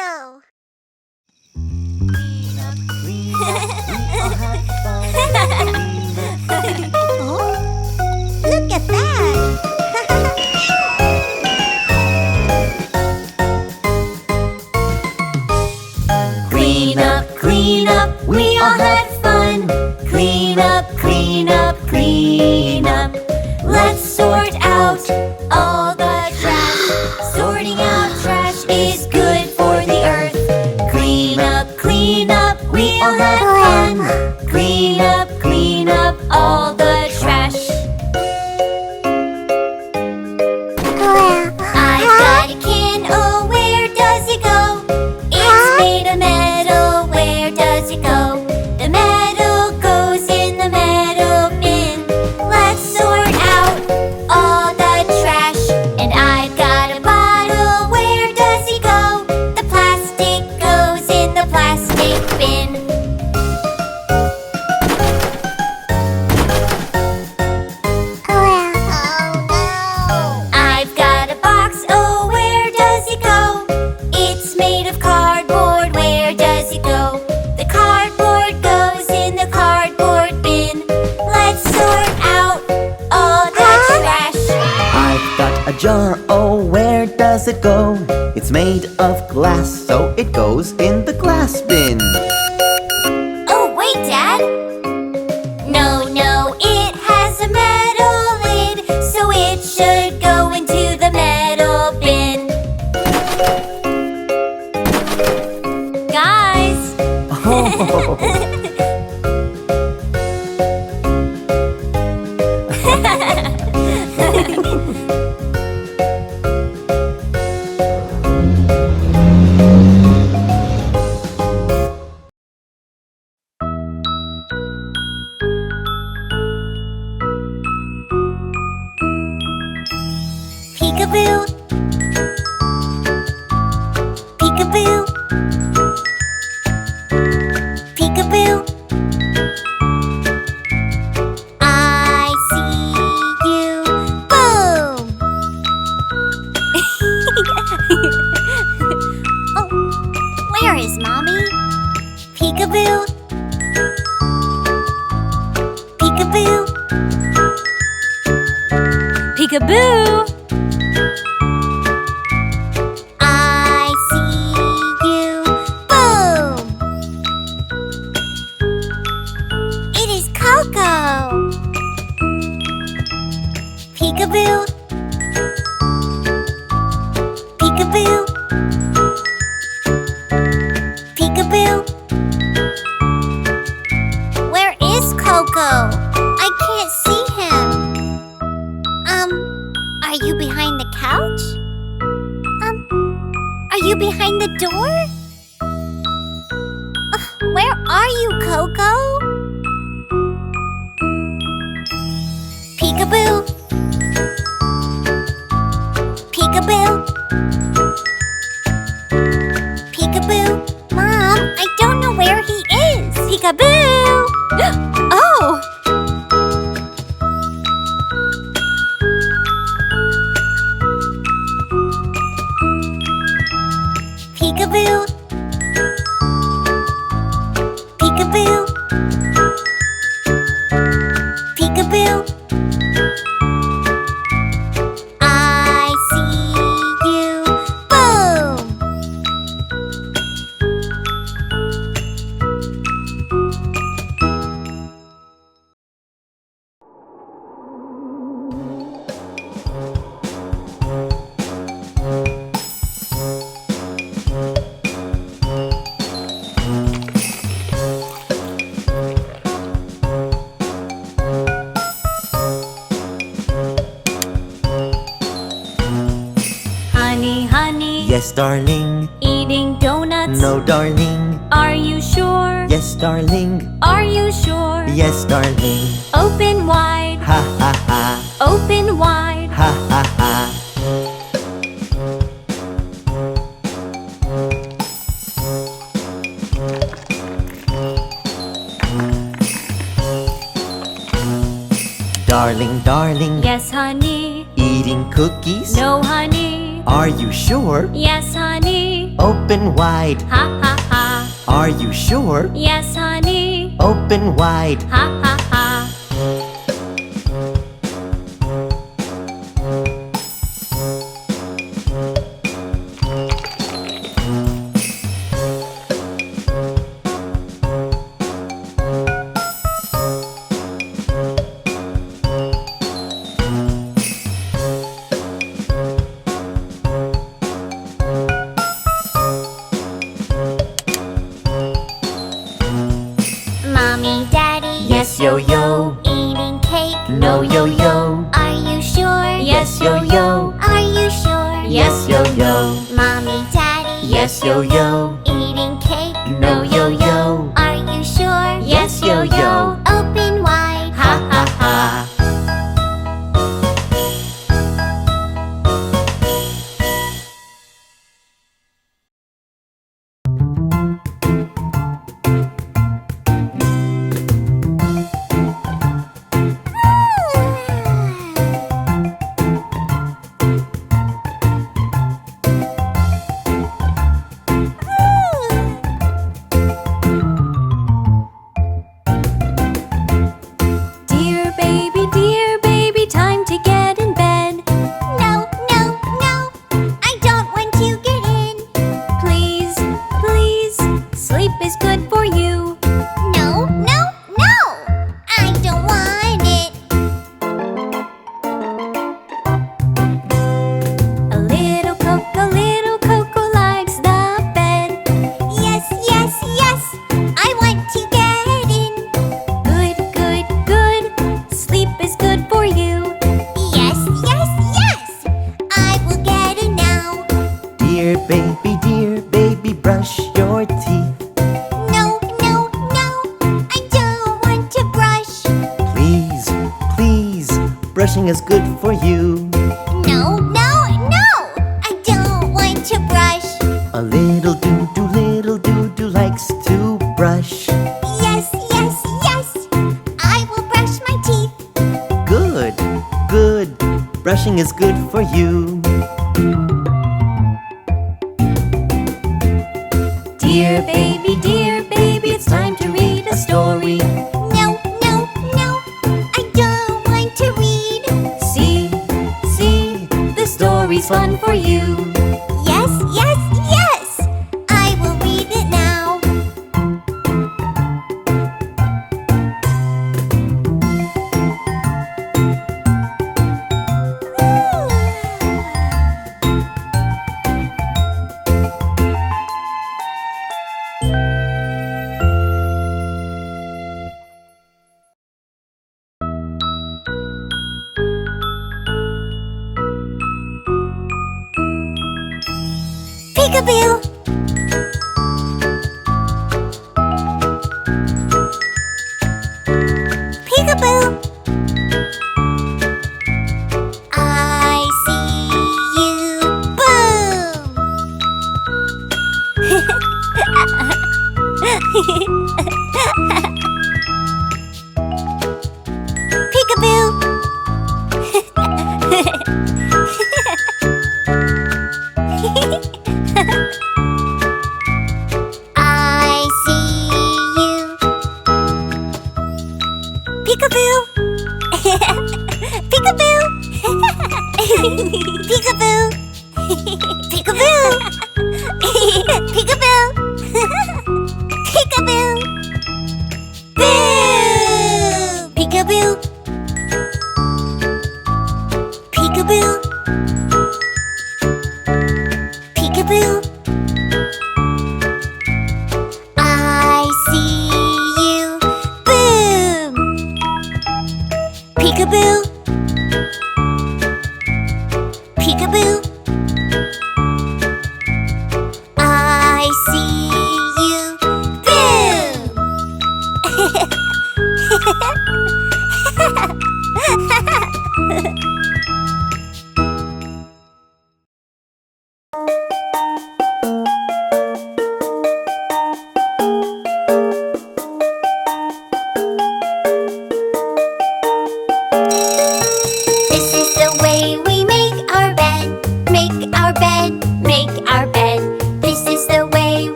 YoYo. Oh, look at that! Clean up, we all had fun. Clean up, clean up, clean up. Let's sort out all the trash. Sorting out trash is good for the earth. Clean up, we all had fun. Clean up all the trash. I've got a can, oh where does it go? It's made of metal, where does it go? The metal goes in the metal bin. Let's sort out all the trash. And I've got a bottle, where does it go? The plastic goes in the plastic bin. I've got a box, oh where does it go? It's made of cardboard, where does it go? The cardboard goes in the cardboard bin. Let's sort out all the trash. I've got a jar, oh where does it go? It's made of glass, so it goes in the glass bin. Oh wait, Dad! No, it has a metal lid, so it should go into the metal bin. Guys! Peekaboo, peekaboo, peekaboo. I see you. Boom! Oh, where is Mommy? Peekaboo, peekaboo, peekaboo. I see you. Boom! It is Coco. Peekaboo. Peekaboo. Peekaboo. Where is Coco? I can't see him. Are you behind the couch? Are you behind the door? Where are you, Coco? Peekaboo. Peekaboo. Peekaboo. Mom, I don't know where he is. Peekaboo. Oh! Peekaboo. Peekaboo. Peekaboo. I see you. Boom! Honey, Yes, darling. eating donuts. No, darling. Are you sure? Yes, darling. Are you sure? Yes, darling. Open wide, Ha ha ha. open wide. Ha ha ha. Darling, darling, Yes, honey. eating cookies? No, honey. Are you sure? Yes, honey. Open wide. Ha ha ha. Are you sure? Yes, honey. Open wide. Ha ha ha. Mommy, Daddy, Yes, yo-yo. eating cake. No, yo-yo. Are you sure? Yes, yo-yo. Are you sure? Yes, yo-yo. Mommy, Daddy, Yes, yo-yo. eating cake. No, yo-yo. Are you sure? Yes, yo-yo. Open wide. Ha ha ha. Dear baby, time to get in bed. No, no, no, I don't want to get in. Please, please, sleep is good for you. No, no, no, I don't want it. A little Coco likes the bed. Yes, yes, yes, I want to get in. Good, good, good, sleep is good for you. Yes, yes, yes, I will get it now. Dear baby, brush your teeth. No, no, no, I don't want to brush. Please, please, brushing is good for you. No, no, no, I don't want to brush. A little doo-doo likes to brush. Yes, yes, yes, I will brush my teeth. Good, good, brushing is good for you. Dear baby, it's time to read a story. No, no, no, I don't want to read. See, the story's fun for you. Yes, yes, yes, I will read it now. Peekaboo! Peekaboo! I see you! Boom! Peekaboo! I see you. Peekaboo! Peekaboo! Peekaboo! Peekaboo! Peekaboo! Peekaboo! Boo! Peekaboo! Peekaboo! Peekaboo! I see you. Boom! Peekaboo! Peekaboo! I see you. Boom!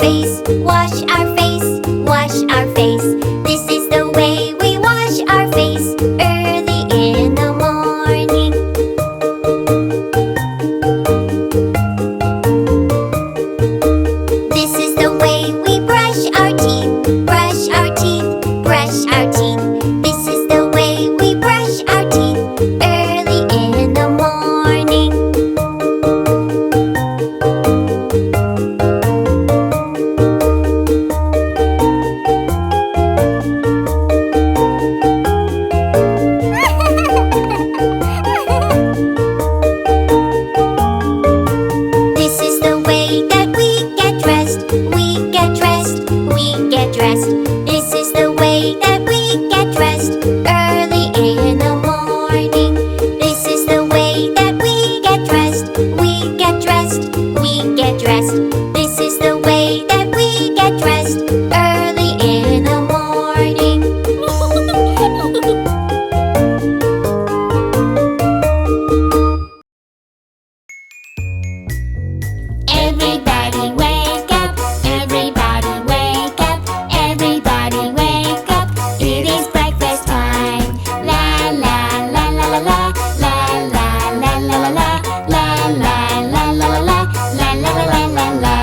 face, wash our face, wash our face. This is the way we wash our face early in the morning. This is the way we brush our teeth, brush our teeth, brush our teeth. This is the way we brush our teeth early in the morning. This is the way that we get dressed, we get dressed, we get dressed. This is the way that we get dressed early in the morning. This is the way that we get dressed, we get dressed, we get dressed. This is the way that we get dressed early in the morning. Everybody wake up, everybody wake up, everybody wake up. It is breakfast time. La la la la la la, la la la la la la, la la la la la, la la la la la.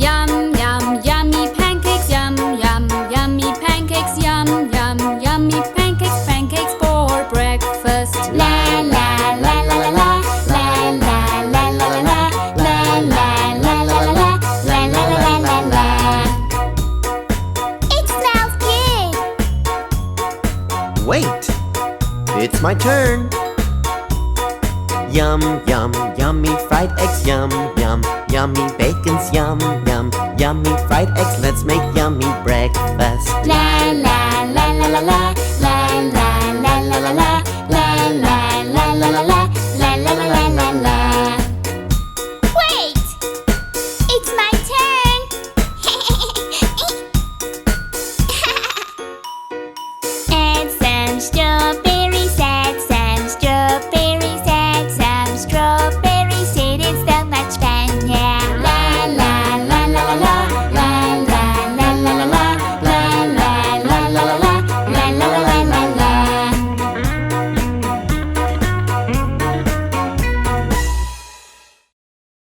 Yum, yum, yummy pancakes, yum, yum, yummy pancakes, yum, yum, yummy pancakes, pancakes for breakfast. La la la la la la, la la la la la la, la la la la la la, la la la la la. It smells good. Wait, it's my turn. Yum, yum, yummy fried eggs, yum, yum, yummy bacons, yum, yum, yummy fried eggs. Let's make